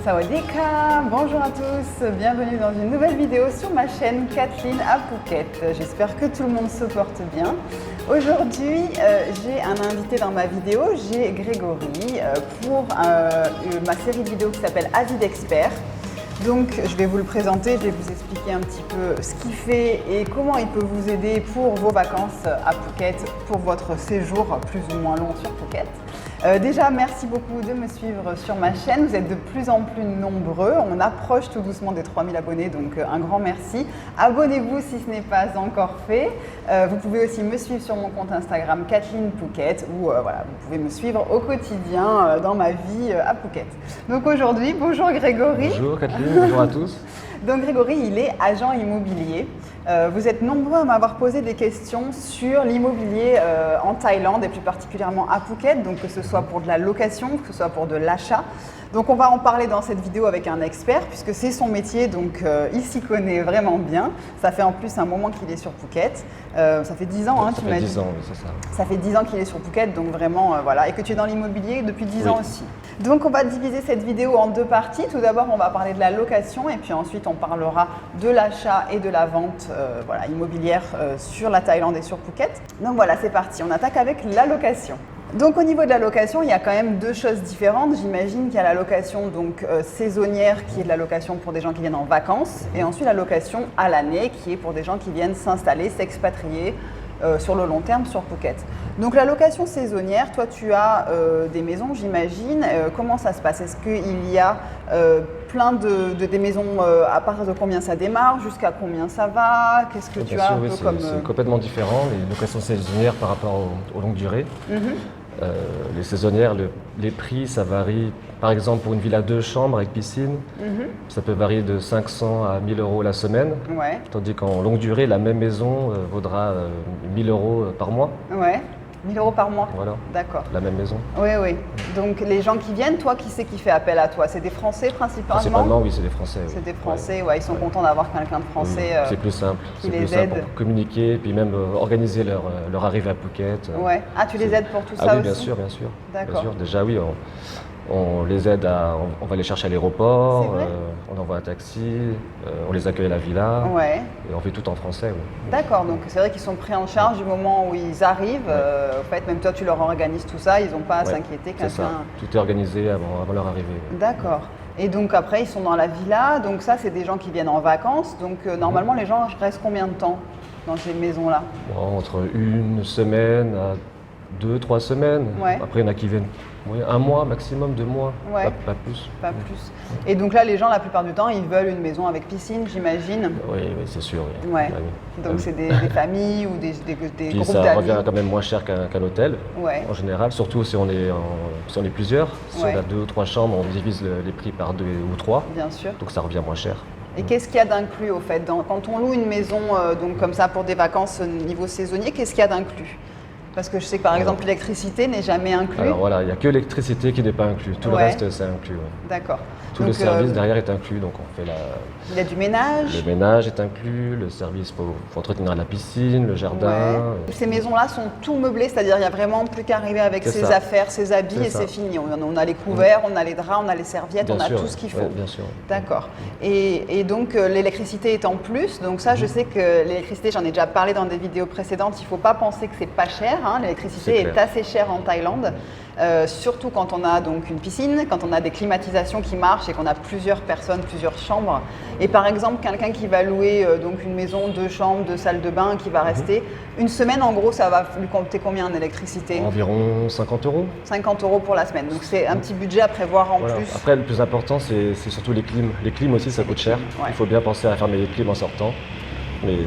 Sawadika, bonjour à tous, bienvenue dans une nouvelle vidéo sur ma chaîne Kathleen à Phuket. J'espère que tout le monde se porte bien. Aujourd'hui, j'ai un invité dans ma vidéo, j'ai Grégory pour ma série de vidéos qui s'appelle Avis d'expert. Donc je vais vous le présenter, je vais vous expliquer un petit peu ce qu'il fait et comment il peut vous aider pour vos vacances à Phuket, pour votre séjour plus ou moins long sur Phuket. Déjà, merci beaucoup de me suivre sur ma chaîne. Vous êtes de plus en plus nombreux. On approche tout doucement des 3000 abonnés, donc un grand merci. Abonnez-vous si ce n'est pas encore fait. Vous pouvez aussi me suivre sur mon compte Instagram Kathleen Phuket où voilà, vous pouvez me suivre au quotidien dans ma vie à Phuket. Donc aujourd'hui, bonjour Grégory. Bonjour Kathleen, bonjour à tous. Donc Grégory, il est agent immobilier. Vous êtes nombreux à m'avoir posé des questions sur l'immobilier en Thaïlande et plus particulièrement à Phuket, donc que ce soit pour de la location, que ce soit pour de l'achat. Donc on va en parler dans cette vidéo avec un expert puisque c'est son métier, donc il s'y connaît vraiment bien. Ça fait en plus un moment qu'il est sur Phuket. Ça fait 10 ans, hein, tu m'as dit. Ça fait 10 ans, oui, c'est ça. Ça fait 10 ans qu'il est sur Phuket, donc vraiment voilà, et que tu es dans l'immobilier depuis 10 ans aussi. Donc on va diviser cette vidéo en deux parties. Tout d'abord, on va parler de la location et puis ensuite on parlera de l'achat et de la vente voilà, immobilière sur la Thaïlande et sur Phuket. Donc voilà, c'est parti. On attaque avec la location. Donc au niveau de la location, il y a quand même deux choses différentes. J'imagine qu'il y a la location donc, saisonnière qui est de la location pour des gens qui viennent en vacances et ensuite la location à l'année qui est pour des gens qui viennent s'installer, s'expatrier sur le long terme sur Phuket. Donc la location saisonnière, toi tu as des maisons j'imagine. Comment ça se passe? Est-ce qu'il y a plein des maisons à partir de combien ça démarre, jusqu'à combien ça va? Qu'est-ce que tu as un peu comme… C'est complètement différent, les locations saisonnières par rapport aux longues durées. Les saisonnières, les prix, ça varie. Par exemple, pour une villa 2 chambres avec piscine, ça peut varier de 500 à 1000 euros la semaine. Ouais. Tandis qu'en longue durée, la même maison vaudra 1000 euros par mois. Ouais. 1000 euros par mois. Voilà. D'accord. La même maison. Oui, oui. Donc les gens qui viennent, toi, qui c'est qui fait appel à toi? C'est des Français principalement? Principalement, oui, c'est des Français. Oui. C'est des Français, ouais, ils sont contents d'avoir quelqu'un de français. Oui, c'est plus simple. Qui C'est les plus simple aide. pour communiquer et puis même organiser leur arrivée à Phuket. Ouais. Ah, tu les aides pour tout ça oui, aussi? bien sûr, bien sûr. D'accord. Bien sûr. Déjà, oui, on les aide on va les chercher à l'aéroport, C'est vrai on envoie un taxi, on les accueille à la villa. Ouais. Et on fait tout en français. Oui. D'accord, donc c'est vrai qu'ils sont pris en charge du moment où ils arrivent. En fait, même toi, tu leur organises tout ça, ils n'ont pas à s'inquiéter. C'est ça, tout est organisé avant leur arrivée. Oui. D'accord. Et donc après, ils sont dans la villa, donc ça, c'est des gens qui viennent en vacances. Donc normalement, les gens restent combien de temps dans ces maisons-là? Bon, entre une semaine à 2-3 semaines. Ouais. Après, il y en a qui viennent un mois, maximum 2 mois, Ouais. pas plus. Pas plus. Et donc là, les gens, la plupart du temps, ils veulent une maison avec piscine, j'imagine. Oui, c'est sûr. Oui. Ouais. Ah oui. Donc c'est des familles ou des Puis groupes ça d'amis. revient quand même moins cher qu'un hôtel, Ouais. en général, surtout si on est plusieurs. Si Ouais. on a 2 ou 3 chambres, on divise les prix par 2 ou 3, Bien sûr. donc ça revient moins cher. Et qu'est-ce qu'il y a d'inclus au fait quand on loue une maison donc comme ça pour des vacances niveau saisonnier, qu'est-ce qu'il y a d'inclus? Parce que je sais que par exemple l'électricité n'est jamais inclus. Alors voilà, il n'y a que l'électricité qui n'est pas inclus, tout le reste c'est inclus. Ouais. D'accord. Tout le service derrière est inclus, donc on fait il y a du ménage. Le ménage est inclus, le service pour entretenir la piscine, le jardin. Ouais. Ces maisons-là sont tout meublées, c'est-à-dire il n'y a vraiment plus qu'à arriver avec ses affaires, ses habits et c'est fini. On a les couverts, on a les draps, on a les serviettes, on a tout ce qu'il faut. Bien sûr. D'accord. Et donc l'électricité est en plus, donc ça je sais que l'électricité, j'en ai déjà parlé dans des vidéos précédentes, il ne faut pas penser que c'est pas cher, hein. L'électricité est assez chère en Thaïlande. Surtout quand on a donc une piscine, quand on a des climatisations qui marchent et qu'on a plusieurs personnes, plusieurs chambres. Et par exemple, quelqu'un qui va louer donc une maison, 2 chambres, 2 salles de bain, qui va rester une semaine, en gros, ça va lui coûter combien en électricité? Environ 50 euros. 50 euros pour la semaine. Donc c'est un petit budget à prévoir en plus. Après, le plus important, c'est surtout les clims. Les clims aussi, ça coûte cher. Ouais. Il faut bien penser à fermer les clims en sortant. Mais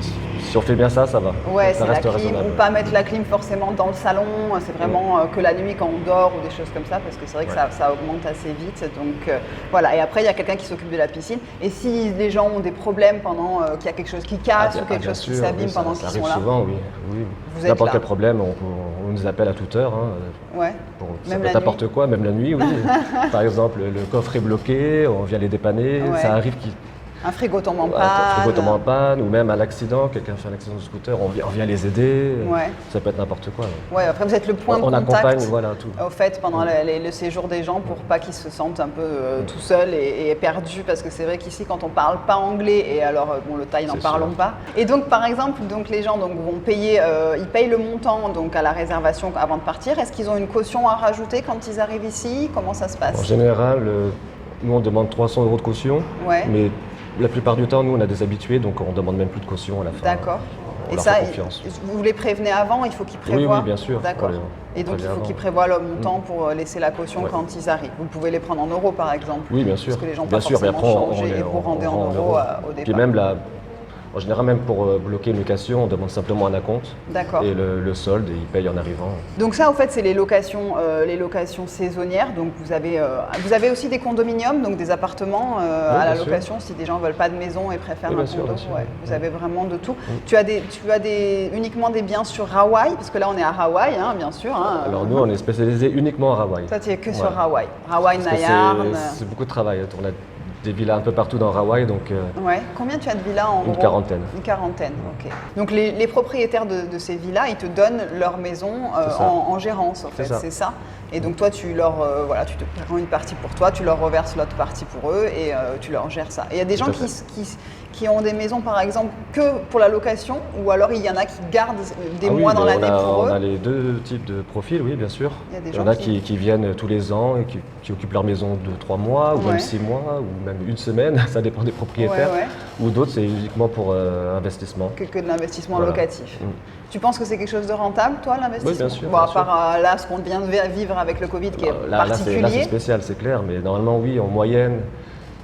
si on fait bien ça, ça va. Ouais, ça reste raisonnable. Ou pas mettre la clim forcément dans le salon, c'est vraiment que la nuit quand on dort ou des choses comme ça, parce que c'est vrai que ça augmente assez vite. Donc voilà, et après il y a quelqu'un qui s'occupe de la piscine. Et si les gens ont des problèmes pendant qu'il y a quelque chose qui casse ou quelque chose qui s'abîme pendant qu'ils sont là. Ça arrive souvent, oui. N'importe quel problème, on nous appelle à toute heure. Hein, ouais. Ça peut n'importe quoi, même la nuit, oui. Par exemple, le coffre est bloqué, on vient les dépanner. Ça arrive Un frigo tombe en Voilà, panne. un frigo tombe en panne, ou même à l'accident, quelqu'un fait un accident de scooter, on vient les aider. Ouais. Ça peut être n'importe quoi. Ouais, après vous êtes le point de On contact accompagne, voilà, tout. au fait pendant le séjour des gens pour pas qu'ils se sentent un peu tout seuls et perdus, parce que c'est vrai qu'ici quand on parle pas anglais, et alors bon, le thaï n'en C'est parlons sûr. pas. Et donc par exemple, donc les gens donc vont payer, ils payent le montant donc à la réservation avant de partir. Est-ce qu'ils ont une caution à rajouter quand ils arrivent ici? Comment ça se En passe? général, nous on demande 300 € de caution, Ouais. mais la plupart du temps, nous on a des habitués, donc on demande même plus de caution à la fin. D'accord. On Et leur ça, fait confiance. vous les prévenez avant, il faut qu'ils Oui, prévoient. oui, bien sûr. D'accord. Et donc il faut qu'ils prévoient le montant pour laisser la caution quand ils arrivent. Vous pouvez les prendre en euros par exemple. Oui, bien sûr. Parce que les gens bien pas sûr, mais forcément après, changer et vous rendez en euros au départ. Puis même en général, même pour bloquer une location, on demande simplement un acompte. D'accord. Et le solde, ils payent en arrivant. Donc ça, en fait, c'est les locations saisonnières. Donc vous avez aussi des condominiums, donc des appartements à la bien sûr. location si des gens veulent pas de maison et préfèrent Oui, un bien sûr, condo. bien sûr. Ouais, vous avez vraiment de tout. Tu as uniquement des biens sur Hawaï, parce que là on est à Hawaï, hein, bien sûr. Hein. Alors nous, on est spécialisé uniquement à Hawaï. Toi, tu es que sur Voilà. Hawaï. Hawaï, Parce que Nayarn. c'est beaucoup de travail. On a des villas un peu partout dans Hawaï, donc Ouais. Combien tu as de villas en une gros? quarantaine. Une quarantaine, ok. Donc les propriétaires de ces villas, ils te donnent leur maison C'est ça. en gérance, en fait, ça. c'est ça. Et donc toi, tu te prends une partie pour toi, tu leur reverses l'autre partie pour eux et tu leur gères ça. Et il y a des gens Tout à fait. qui ont des maisons, par exemple, que pour la location, ou alors il y en a qui gardent des Ah oui, mois dans mais l'année pour on eux. a les deux types de profils, oui, bien sûr. Il y a des Il y en gens a qui- qui viennent tous les ans et qui occupent leur maison 2-3 mois, ou Ouais. même 6 mois, ou même une semaine, ça dépend des propriétaires. Ouais, Ou d'autres, c'est uniquement pour investissement. que de l'investissement Voilà. locatif. Mm. Tu penses que c'est quelque chose de rentable, toi, l'investissement? Oui, bien sûr, Bon, bien à part là, ce qu'on vient de vivre avec le Covid, qui est Là, particulier. c'est spécial, c'est clair, mais normalement, oui, en moyenne,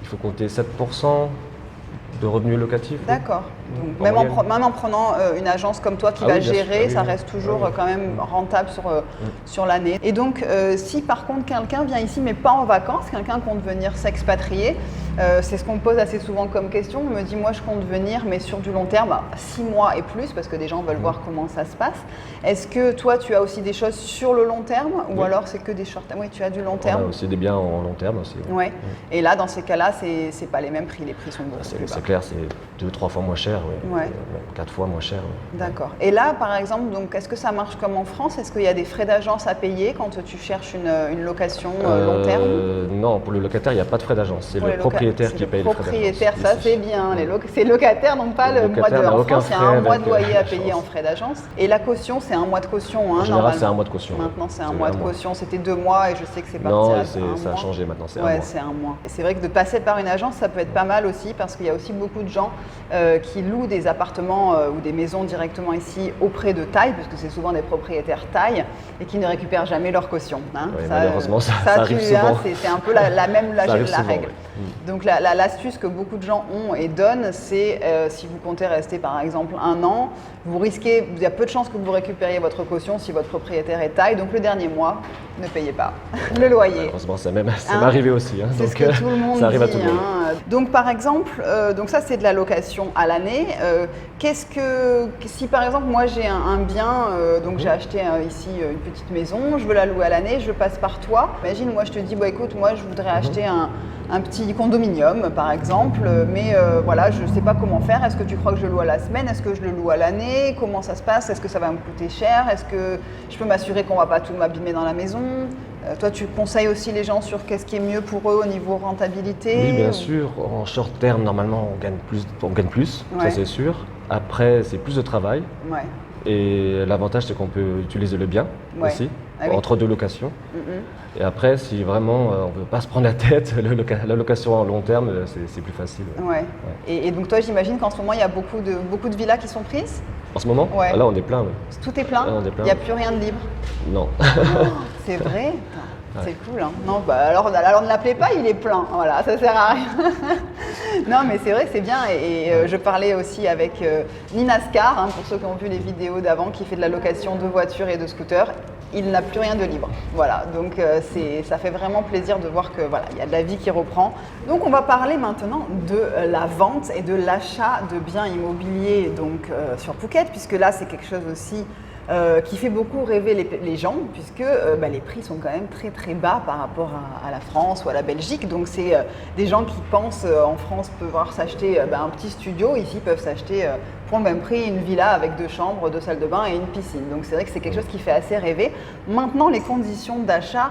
il faut compter 7% de revenus locatifs. oui. D'accord. Donc, En même, moyenne. même en prenant une agence comme toi qui Ah va oui, bien sûr. gérer, Ah oui, ça oui. reste toujours Ah oui. quand même rentable sur l'année. Et donc, si par contre quelqu'un vient ici, mais pas en vacances, quelqu'un compte venir s'expatrier, c'est ce qu'on me pose assez souvent comme question. On me dit, moi je compte venir, mais sur du long terme, 6 mois et plus, parce que des gens veulent voir comment ça se passe. Est-ce que toi, tu as aussi des choses sur le long terme, ou Oui. alors c'est que des short term? Oui, tu as du long On a terme. aussi des biens en long terme aussi. Ouais. Et là, dans ces cas-là, c'est pas les mêmes prix. Les prix sont beaucoup plus bas. C'est clair, c'est 2-3 fois moins cher, oui. Ouais. Même 4 fois moins cher. Oui. D'accord. Et là, par exemple, donc, est-ce que ça marche comme en France? Est-ce qu'il y a des frais d'agence à payer quand tu cherches une location long terme? Non, pour le locataire, il n'y a pas de frais d'agence. C'est Pour le les propriétaire c'est qui le paye les frais propriétaire, d'agence. ça c'est bien. Ces locataires n'ont pas Le le mois de locataire n'a en aucun France, il y a frais un mois de avec, loyer à l'agence. payer en frais d'agence. Et la caution, c'est un mois de caution, hein, En général, normalement. c'est un mois de caution. Maintenant, c'est un C'est mois un de mois. caution. C'était 2 mois et je sais que c'est parti Non, à ça un a mois. changé maintenant, c'est un Ouais, mois. c'est un mois. Et c'est vrai que de passer par une agence, ça peut être pas mal aussi parce qu'il y a aussi beaucoup de gens qui louent des appartements ou des maisons directement ici auprès de Thaï, parce que c'est souvent des propriétaires Thaï et qui ne récupèrent jamais leur caution. Hein. Oui, malheureusement, ça arrive tu, hein, souvent. c'est un peu la même Ça arrive la souvent, règle. oui. Donc l'astuce que beaucoup de gens ont et donnent, c'est si vous comptez rester par exemple 1 an, il y a peu de chances que vous récupériez votre caution si votre propriétaire est Thaï. Donc le dernier mois, ne payez pas le loyer. Malheureusement, ça m'est Hein, arrivé aussi. Hein, C'est donc, ce que tout le monde ça arrive à dit. tout le monde. Hein. Donc par exemple, donc ça c'est de la location à l'année. Si par exemple moi j'ai un bien, donc j'ai acheté ici une petite maison, je veux la louer à l'année, je passe par toi. Imagine moi je te dis, bon écoute, moi je voudrais acheter un petit condominium par exemple, mais voilà, je ne sais pas comment faire. Est-ce que tu crois que je loue à la semaine? Est-ce que je le loue à l'année? Comment ça se passe? Est-ce que ça va me coûter cher? Est-ce que je peux m'assurer qu'on ne va pas tout m'abîmer dans la maison? Toi, tu conseilles aussi les gens sur qu'est-ce qui est mieux pour eux au niveau rentabilité? Oui, bien sûr. En short terme, normalement, on gagne plus, Ouais. ça c'est sûr. Après, c'est plus de travail. Ouais. Et l'avantage, c'est qu'on peut utiliser le bien Ouais. aussi, Ah oui. entre deux locations. Et après, si vraiment on ne veut pas se prendre la tête, la location en long terme, c'est plus facile. Ouais. Et donc toi, j'imagine qu'en ce moment, il y a beaucoup de villas qui sont prises? En ce moment, Ouais. là, on est plein. oui. Tout est plein? Ah, on est plein. Il n'y a plus rien de libre? Non. C'est vrai? Putain, c'est cool, hein? Non, bah alors ne l'appelez pas, il est plein. Voilà, ça sert à rien. Non, mais c'est vrai, c'est bien. Et je parlais aussi avec Nina Scar, hein, pour ceux qui ont vu les vidéos d'avant, qui fait de la location de voitures et de scooters. Il n'a plus rien de libre. Voilà, donc ça fait vraiment plaisir de voir que voilà, il y a de la vie qui reprend. Donc on va parler maintenant de la vente et de l'achat de biens immobiliers donc sur Phuket, puisque là c'est quelque chose aussi qui fait beaucoup rêver les gens, puisque les prix sont quand même très très bas par rapport à la France ou à la Belgique. Donc c'est des gens qui pensent en France pouvoir s'acheter un petit studio, ici peuvent s'acheter pour le même prix une villa avec 2 chambres, 2 salles de bain et une piscine. Donc c'est vrai que c'est quelque chose qui fait assez rêver. Maintenant, les conditions d'achat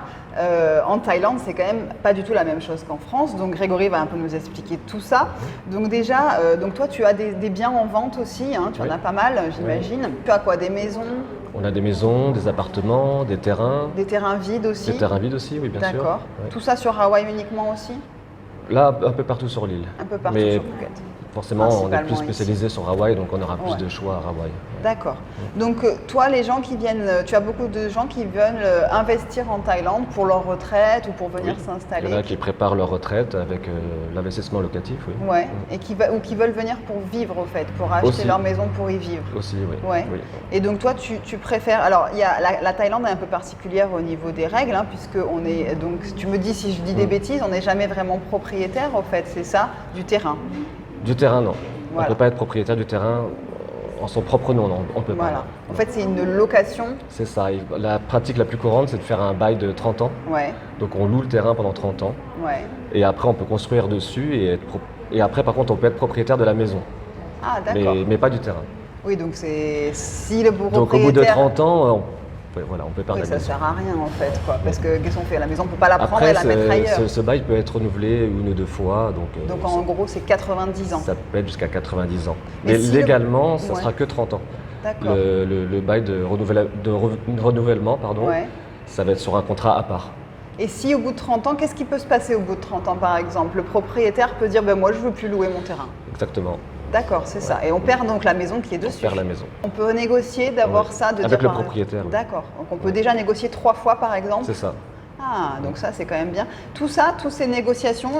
en Thaïlande, c'est quand même pas du tout la même chose qu'en France. Donc Grégory va un peu nous expliquer tout ça. Donc déjà, donc toi tu as des biens en vente aussi, hein, tu en as pas mal, j'imagine. Tu as quoi, des maisons? On a des maisons, des appartements, des terrains. Des terrains vides aussi? Des terrains vides aussi, oui, bien sûr. D'accord. Tout ça sur Hawaï uniquement aussi? Là, un peu partout sur l'île. Un peu partout sur Phuket. Forcément, on est plus spécialisé sur Hawaï, donc on aura plus de choix à Hawaï. D'accord. Donc toi, les gens qui viennent, tu as beaucoup de gens qui veulent investir en Thaïlande pour leur retraite ou pour venir s'installer? Il y en a qui préparent leur retraite avec l'investissement locatif, oui. Ouais. Et ou qui veulent venir pour vivre, au fait, pour acheter leur maison pour y vivre. Aussi, oui. Ouais. Oui. Et donc toi, tu préfères... Alors, la Thaïlande est un peu particulière au niveau des règles, hein, puisque on est... Donc, tu me dis si je dis des bêtises, on n'est jamais vraiment propriétaire, au fait, c'est ça, du terrain? Du terrain, non. Voilà. On ne peut pas être propriétaire du terrain en son propre nom, non, on ne peut pas. Voilà. En fait, c'est une location. C'est ça. La pratique la plus courante, c'est de faire un bail de 30 ans. Ouais. Donc on loue le terrain pendant 30 ans. Ouais. Et après, on peut construire dessus et après, par contre, on peut être propriétaire de la maison. Ah, d'accord. Mais pas du terrain. Oui, donc c'est si le propriétaire... Donc au bout de 30 ans, on peut perdre la ça maison. ne sert à rien en fait, quoi, parce que qu'est-ce qu'on fait? La maison, on ne peut pas la prendre Après, et la mettre ailleurs. Ce bail peut être renouvelé 1 ou 2 fois. Donc en gros, c'est 90 ans. Ça peut être jusqu'à 90 ans. Mais Mais si légalement, ça ne sera que 30 ans. D'accord. Le bail de renouvellement, ça va être sur un contrat à part. Et si au bout de 30 ans, qu'est-ce qui peut se passer au bout de 30 ans par exemple? Le propriétaire peut dire moi je ne veux plus louer mon terrain. Exactement. D'accord, c'est ça. Et on perd donc la maison qui est dessus. On perd la maison. On peut négocier d'avoir ça, avec le propriétaire. D'accord. Donc on peut déjà négocier 3 fois par exemple. C'est ça. Ah, donc ça c'est quand même bien. Tout ça, toutes ces négociations,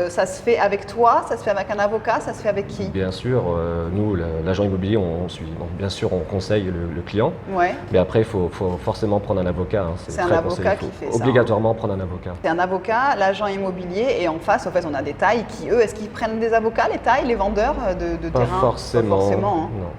ça se fait avec toi, ça se fait avec un avocat, ça se fait avec qui? Bien sûr, nous, l'agent immobilier, on suit. Donc, bien sûr, on conseille le client. Ouais. Mais après, il faut forcément prendre un avocat. Hein. C'est un avocat qui fait ça. Obligatoirement prendre un avocat. C'est un avocat, l'agent immobilier, et en face, en fait, on a des Thaïs qui, eux, est-ce qu'ils prennent des avocats, les Thaïs, les vendeurs de Pas terrain? forcément. Pas forcément. Hein. Non.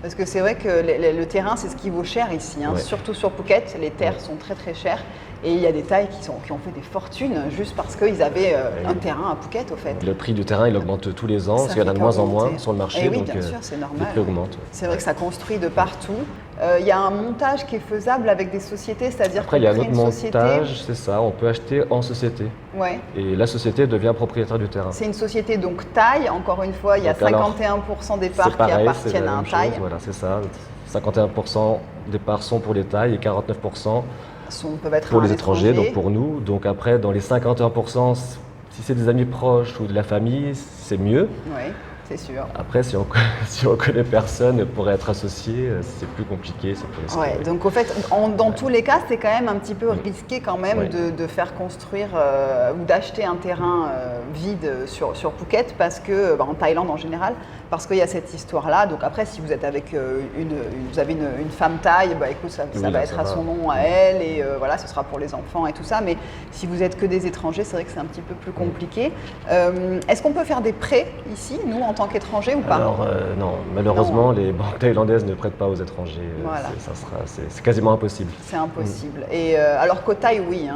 Parce que c'est vrai que le terrain, c'est ce qui vaut cher ici. Hein. Surtout sur Phuket, les terres sont très très chères. Et il y a des Thaïs qui ont fait des fortunes juste parce qu'ils avaient un terrain à Phuket, au fait. Le prix du terrain, il augmente tous les ans, parce qu'il y en a de moins en moins sur le marché. Et oui, donc, bien sûr, c'est normal. Le prix augmente. C'est vrai que ça construit de partout. Il y a un montage qui est faisable avec des sociétés, c'est-à-dire Après, il y a un autre montage, c'est ça, on peut acheter en société. Ouais. Et la société devient propriétaire du terrain. C'est une société donc Thaï, encore une fois, il y a 51% des parts qui appartiennent à un Thaï. Voilà, c'est ça. 51% des parts sont pour les Thaïs et 49% peuvent être pour les étrangers, donc pour nous. Donc après, dans les 51%, si c'est des amis proches ou de la famille, c'est mieux. Oui, c'est sûr. Après, si on connaît personne pour être associé, c'est plus compliqué. Ouais, donc au fait, dans tous les cas, c'est quand même un petit peu risqué quand même de faire construire ou d'acheter un terrain vide sur Phuket, parce que, en Thaïlande en général, parce qu'il y a cette histoire-là. Donc après, si vous êtes avec vous avez une femme Thaï, écoute, ça va être à son nom, à elle, et voilà, ce sera pour les enfants et tout ça. Mais si vous êtes que des étrangers, c'est vrai que c'est un petit peu plus compliqué. Est-ce qu'on peut faire des prêts ici, nous, en tant qu'étrangers ou pas? Alors non, malheureusement, les banques thaïlandaises ne prêtent pas aux étrangers. Voilà. C'est quasiment impossible. C'est impossible. Et alors qu'au Thaï, oui.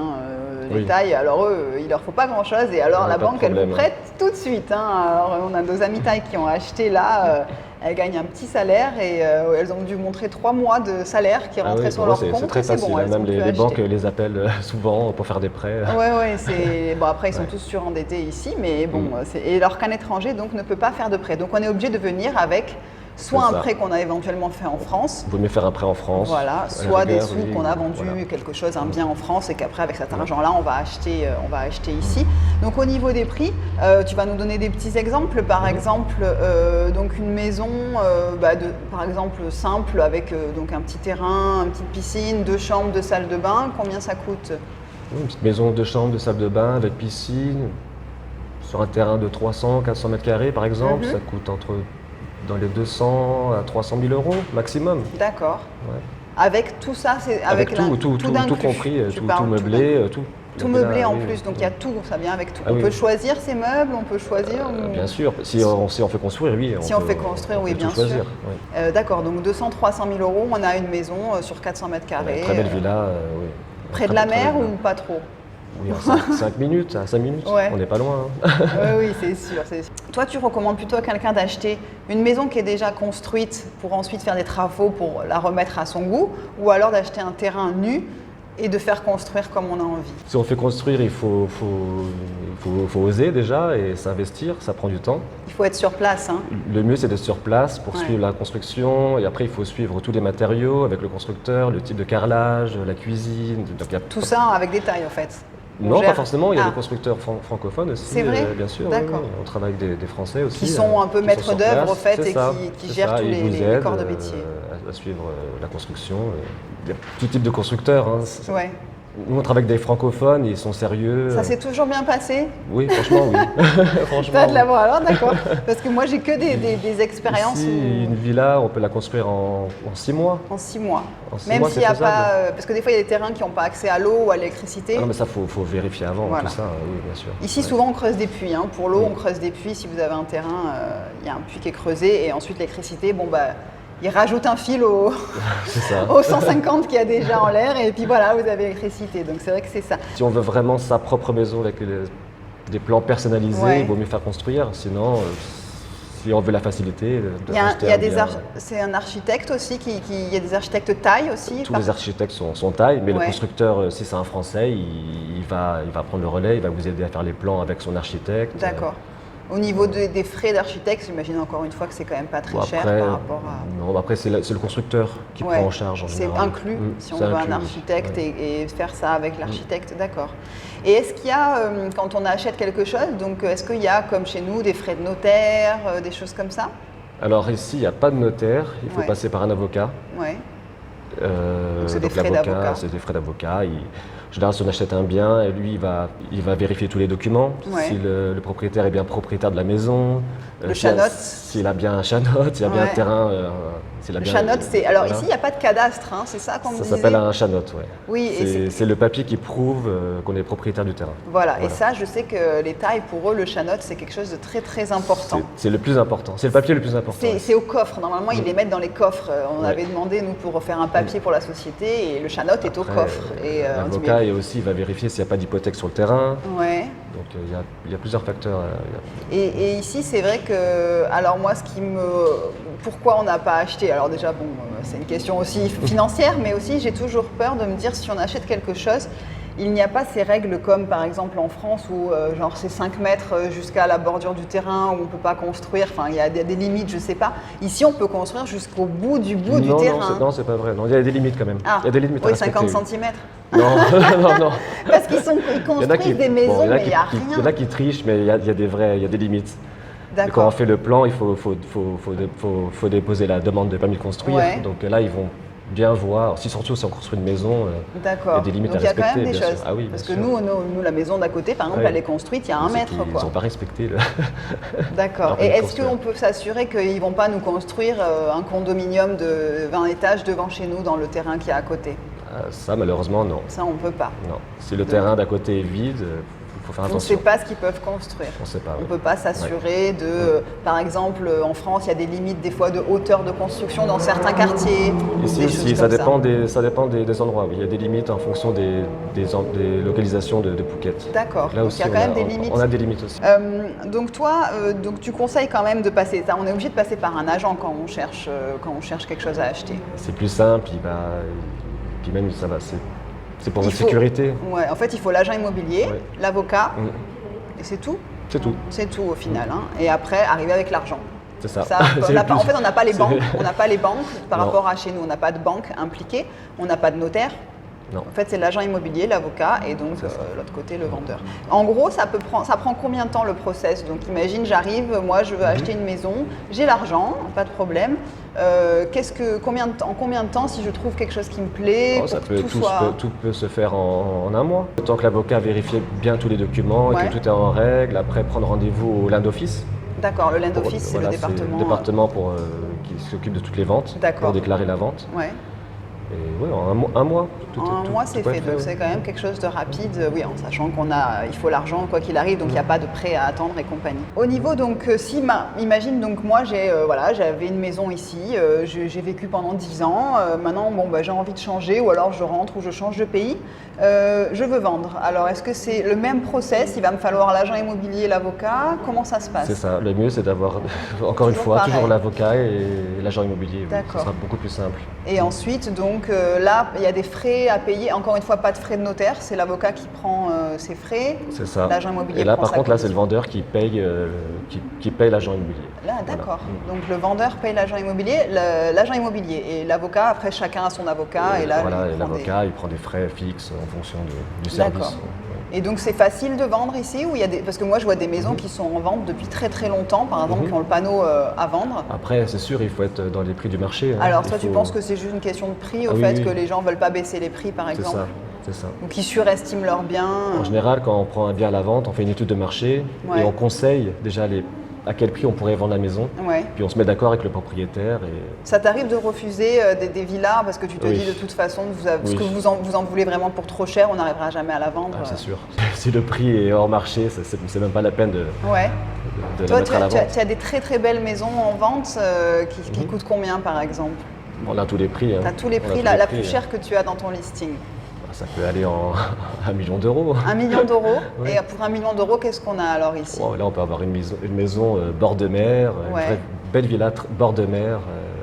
Les Thaïs, alors eux, il leur faut pas grand-chose. Et alors la banque, elle vous prête tout de suite. Alors, on a nos amis Thaïs qui ont acheté là. Elles gagnent un petit salaire et elles ont dû montrer 3 mois de salaire qui est rentré sur leur compte. C'est très facile. Bon, même les banques les appellent souvent pour faire des prêts. Oui. Bon, après, ils sont tous surendettés ici, mais bon. Et alors qu'un étranger donc, ne peut pas faire de prêt. Donc on est obligé de venir avec soit un prêt qu'on a éventuellement fait en France. Il vaut mieux faire un prêt en France. Voilà, soit des sous qu'on a vendu quelque chose, un bien en France, et qu'après avec cet argent-là, on va acheter ici. Donc au niveau des prix, tu vas nous donner des petits exemples. Par exemple, donc une maison, par exemple simple avec donc un petit terrain, une petite piscine, 2 chambres, 2 salles de bain. Combien ça coûte? Une petite maison, 2 chambres, 2 salles de bain avec piscine, sur un terrain de 300-400 mètres carrés par exemple, ça coûte dans les 200 à 300 000 euros maximum. D'accord. Ouais. Avec tout ça, c'est avec tout compris, tout meublé, tout. Tout La villa, meublé en oui, plus, donc il y a tout, ça vient avec tout. Ah On oui. peut choisir ses meubles, on peut choisir. Bien sûr, si on fait construire, oui. Si on fait construire, oui, peut bien tout choisir. sûr. Oui. D'accord, donc 200-300 000 euros, on a une maison sur 400 mètres carrés. Très belle villa, oui. Près de Très la belle mer villa. ou pas trop? Oui, à 5 minutes, Ouais. on n'est pas loin. Hein. Oui, c'est sûr, c'est sûr. Toi, tu recommandes plutôt à quelqu'un d'acheter une maison qui est déjà construite pour ensuite faire des travaux pour la remettre à son goût, ou alors d'acheter un terrain nu et de faire construire comme on a envie? Si on fait construire, il faut oser déjà et s'investir, ça prend du temps. Il faut être sur place, hein. Le mieux, c'est d'être sur place pour Ouais. suivre la construction et après, il faut suivre tous les matériaux avec le constructeur, le type de carrelage, la cuisine. Donc, il y a Tout ça avec détail en fait. On Non, gère. pas forcément. Il y a Ah. des constructeurs francophones aussi. C'est vrai bien sûr. D'accord. Oui. On travaille avec des Français aussi. Qui sont un peu qui maîtres sont sur d'œuvre, place. au fait, C'est et ça, qui c'est gèrent ça. tous Ils vous les aident, corps de métier. à suivre la construction. Il y a tout type de constructeurs. Hein. Ouais. Nous, on travaille avec des francophones, ils sont sérieux. Ça s'est toujours bien passé? Oui, franchement, oui. Franchement, T'as de oui. l'avoir alors, d'accord. Parce que moi, j'ai que des expériences Ici, où- une villa, on peut la construire en 6 mois. en 6 mois. En 6 Même mois, s'il c'est n'y a faisable. pas. Parce que des fois, il y a des terrains qui n'ont pas accès à l'eau ou à l'électricité. Ah non, mais ça, faut vérifier avant, Voilà. tout ça, oui, bien sûr. Ici, Ouais. souvent, on creuse des puits. Hein. Pour l'eau, Oui. on creuse des puits. Si vous avez un terrain, il y a un puits qui est creusé. Et ensuite, l'électricité, bon, bah, il rajoute un fil au, C'est ça. au 150 qu'il y a déjà en l'air. Et puis voilà, vous avez l'électricité. Donc, c'est vrai que c'est ça. Si on veut vraiment sa propre maison avec des plans personnalisés, Ouais. il vaut mieux faire construire. Sinon, si on veut la facilité, Il y a, racheter il y a un des bien. c'est un architecte aussi, il y a des architectes taille aussi. Tous les architectes sont taille, mais Ouais. le constructeur, si c'est un Français, il va prendre le relais, il va vous aider à faire les plans avec son architecte. D'accord. Au niveau des frais d'architecte, j'imagine encore une fois que c'est quand même pas très Bon, cher après, par rapport à. non, après c'est le constructeur qui Ouais. prend en charge en C'est général. inclus si on c'est veut inclus, un oui. architecte Ouais. et faire ça avec l'architecte, d'accord. Et est-ce qu'il y a, quand on achète quelque chose, donc est-ce qu'il y a comme chez nous des frais de notaire, des choses comme ça? Alors ici, il n'y a pas de notaire, il faut Ouais. passer par un avocat. Ouais. c'est des Donc frais l'avocat, d'avocat. c'est des frais d'avocat. En général, si on achète un bien, et lui, il va vérifier tous les documents. Ouais. Si le propriétaire est bien propriétaire de la maison. Le s'il a- chanotte. S'il a bien un chanotte, s'il a bien Ouais. un terrain. S'il a Le bien- chanotte, c'est. Alors voilà. ici, il n'y a pas de cadastre, hein, c'est ça qu'on me Ça disait? s'appelle un chanotte, ouais. Oui, et C'est le papier qui prouve qu'on est propriétaire du terrain. Voilà, et Voilà. ça, je sais que les tailles, pour eux, le chanotte, c'est quelque chose de très très important. C'est le plus important. C'est le papier le plus important. C'est au coffre. Normalement, ils les mettent dans les coffres. On Ouais. avait demandé, nous, pour refaire un papier pour la société, et le chanotte est au Après, coffre. Et, on dit, l'avocat aussi il va vérifier s'il n'y a pas d'hypothèque sur le terrain. Ouais. Donc il y a plusieurs facteurs. Et ici, c'est vrai que, alors moi, pourquoi on n'a pas acheté? Alors déjà, bon, c'est une question aussi financière, mais aussi j'ai toujours peur de me dire si on achète quelque chose, il n'y a pas ces règles comme par exemple en France où genre c'est 5 mètres jusqu'à la bordure du terrain où on ne peut pas construire, enfin il y a des limites, je sais pas. Ici, on peut construire jusqu'au bout du terrain. Non, c'est pas vrai. Non, il y a des limites quand même. Ah, Il y a des limites à oui, respecter. 50 cm. Non, non, non. Parce qu'ils Il y en a construisent des maisons, bon, mais il n'y a Il y en rien. a qui trichent, mais il y a il y a des limites. Et quand on D'accord. fait le plan, il faut déposer la demande de permis de construire. Ouais. Donc là, ils vont bien voir. Surtout si on construit une maison, D'accord. il y a des limites Donc à il y a quand même respecter, des bien choses. sûr. Ah oui, Parce que bien sûr. nous, la maison d'à côté, par exemple, Ouais. elle est construite, il y a un C'est mètre. qu'ils Quoi. n'ont pas respecté le. D'accord. leur Et permis de est-ce construire. qu'on peut s'assurer qu'ils ne vont pas nous construire un condominium de 20 étages devant chez nous dans le terrain qui est à côté? Ça, malheureusement, non. Ça, on ne peut pas. Non. Si le terrain d'à côté est vide, il faut faire On ne attention. sait pas ce qu'ils peuvent construire. On ne sait pas. On oui. ne peut pas s'assurer de, par exemple, en France, il y a des limites des fois de hauteur de construction dans certains quartiers. Ici des aussi, choses ça comme dépend des endroits. Oui. Il y a des limites en fonction des localisations de Phuket. D'accord. Là Donc aussi, il y a quand même des limites. On a des limites aussi. Donc toi, donc tu conseilles quand même de passer. On est obligé de passer par un agent quand on cherche quelque chose à acheter. C'est plus simple, puis même ça va. C'est pour Il votre faut- sécurité. Ouais, en fait, il faut l'agent immobilier, Ouais. l'avocat, Mm. et c'est tout. C'est tout. C'est tout au final. Hein. Et après, arriver avec l'argent. C'est ça. Ça, C'est on le n'a pas- plus- en fait, on n'a pas les c'est- banques. On n'a pas les banques par Non. rapport à chez nous. On n'a pas de banque impliquée. On n'a pas de notaire. Non. En fait, c'est l'agent immobilier, l'avocat, et donc l'autre côté, le vendeur. En gros, ça prend combien de temps le process? Donc, imagine, j'arrive, moi, je veux acheter une maison, j'ai l'argent, pas de problème. En combien de temps, si je trouve quelque chose qui me plaît, Oh, ça pour peut, que tout tout, soit... tout peut se faire en un mois. Tant que l'avocat vérifie bien tous les documents et Ouais. que tout est en règle, après prendre rendez-vous au land office. D'accord, le land Pour- office, c'est voilà, le département. département qui s'occupe de toutes les ventes, D'accord. pour déclarer la vente. Ouais. Et ouais, en un mois, En un mois, c'est fait. Donc, c'est quand même quelque chose de rapide, oui, en sachant il faut l'argent quoi qu'il arrive, donc il n'y a pas de prêt à attendre et compagnie. Au niveau, donc, imagine, donc moi, j'avais une maison ici, j'ai vécu pendant 10 ans, maintenant, bon, j'ai envie de changer, ou alors je rentre ou je change de pays, je veux vendre. Alors, est-ce que c'est le même process? Il va me falloir l'agent immobilier, l'avocat? Comment ça se passe? C'est ça, le mieux c'est d'avoir, encore une fois, toujours l'avocat et l'agent immobilier. D'accord. Ce sera beaucoup plus simple. Et ensuite, donc là, il y a des frais à payer. Encore une fois, pas de frais de notaire, c'est l'avocat qui prend ses frais. C'est ça. L'agent immobilier. Et là, prend par sa contre, là, c'est commission. le vendeur qui paye l'agent immobilier. Là, d'accord. Voilà. Donc le vendeur paye l'agent immobilier, l'agent immobilier. Et l'avocat, après, chacun a son avocat. Et là, voilà, et l'avocat, il prend des frais fixes en fonction du service. D'accord. Et donc c'est facile de vendre ici ou parce que moi je vois des maisons qui sont en vente depuis très très longtemps, par exemple, qui ont le panneau à vendre. Après, c'est sûr, il faut être dans les prix du marché. Alors toi, tu penses que c'est juste une question de prix, au fait que les gens ne veulent pas baisser les prix, par exemple? C'est ça. Ou qui surestiment leurs biens? En général, quand on prend un bien à la vente, on fait une étude de marché et on conseille déjà à quel prix on pourrait vendre la maison. Ouais. Puis on se met d'accord avec le propriétaire. Ça t'arrive de refuser des villas parce que tu te dis de toute façon, parce que vous en voulez vraiment pour trop cher, on n'arrivera jamais à la vendre? Ah, c'est sûr. Si le prix est hors marché, c'est même pas la peine de la mettre à la vente. Tu as des très très belles maisons en vente qui coûtent combien par exemple? On a tous les prix. Tu as tous les prix, la plus chère que tu as dans ton listing? Ça peut aller en 1 million d'euros. 1 million d'euros. Oui. Et pour 1 million d'euros, qu'est-ce qu'on a alors ici? Là, on peut avoir une maison bord de mer, une vraie belle villa bord de mer.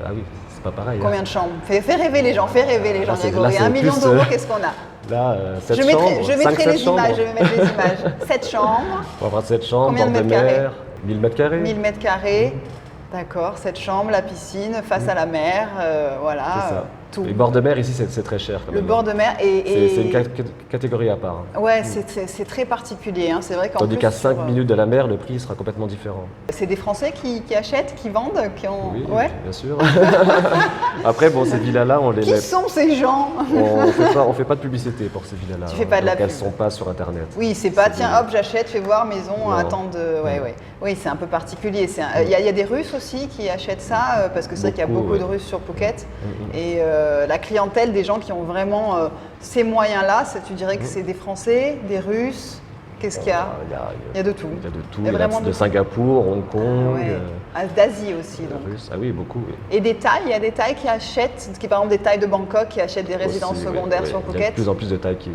Ah oui, c'est pas pareil. Combien de chambres? Fais rêver les gens, Grégory. 1 million d'euros, qu'est-ce qu'on a? Là, 7 chambres. Je mettrai les images, je vais mettre les images. 7 chambres. On va avoir 7 chambres, combien bord de mer, 1000 mètres carrés. 1000 mètres carrés. D'accord, 7 chambres, la piscine, face à la mer, voilà. C'est ça. Tout. Les bords de mer ici, c'est très cher. Le bord de mer c'est une catégorie à part. Ouais, c'est très particulier. Hein. C'est vrai qu'en Tandis qu'à 5 minutes de la mer, le prix sera complètement différent. C'est des Français qui achètent, qui vendent, qui ont. Oui, bien sûr. Après, bon, ces villas-là, on les met. Qui sont ces gens? On fait pas de publicité pour ces villas-là. Tu fais pas de la pub. Elles sont pas sur Internet. Oui, c'est pas tiens, hop, j'achète, fais voir maison, attends de. Ouais. Oui, c'est un peu particulier. Il y a des Russes aussi qui achètent ça parce que c'est vrai qu'il y a beaucoup de Russes sur Phuket et la clientèle des gens qui ont vraiment ces moyens-là, tu dirais que c'est des Français, des Russes? Qu'est-ce qu'il y a? Il y a de tout. Il y a de tout. Il y a de Singapour, Hong Kong. D'Asie aussi. Donc. Russe. Ah oui, beaucoup. Oui. Et des Thaïs, il y a des Thaïs qui achètent, par exemple des Thaïs de Bangkok qui achètent des résidences secondaires sur Phuket. Il y a de plus en plus de Thaïs qui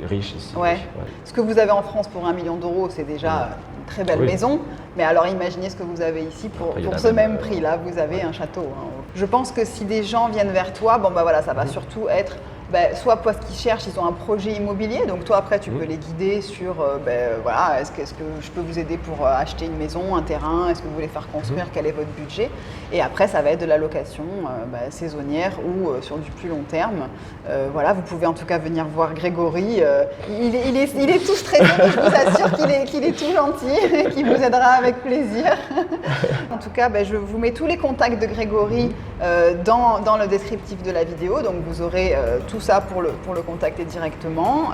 riches ici. Ouais. Ce que vous avez en France pour 1 million d'euros, c'est déjà une très belle maison. Mais alors imaginez ce que vous avez ici pour ce même prix. Là, vous avez un château. Hein. Je pense que si des gens viennent vers toi, ça va surtout être soit parce qu'ils cherchent, ils ont un projet immobilier, donc toi après tu peux les guider sur est-ce que je peux vous aider pour acheter une maison, un terrain, est-ce que vous voulez faire construire, quel est votre budget, et après ça va être de la location saisonnière ou sur du plus long terme. Vous pouvez en tout cas venir voir Grégory, il est tout stressé, mais je vous assure qu'il est tout gentil et qu'il vous aidera avec plaisir. En tout cas, je vous mets tous les contacts de Grégory dans le descriptif de la vidéo, donc vous aurez tout ça pour le contacter directement.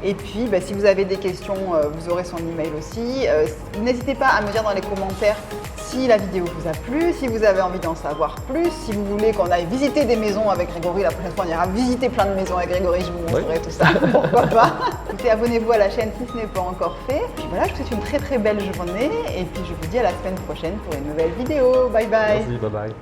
Et puis, si vous avez des questions, vous aurez son email aussi. N'hésitez pas à me dire dans les commentaires si la vidéo vous a plu, si vous avez envie d'en savoir plus, si vous voulez qu'on aille visiter des maisons avec Grégory. La prochaine fois, on ira visiter plein de maisons avec Grégory, je vous montrerai tout ça, pourquoi pas. Écoutez, abonnez-vous à la chaîne si ce n'est pas encore fait. Puis voilà, je vous souhaite une très très belle journée et puis je vous dis à la semaine prochaine pour une nouvelle vidéo. Bye bye. Merci, bye bye.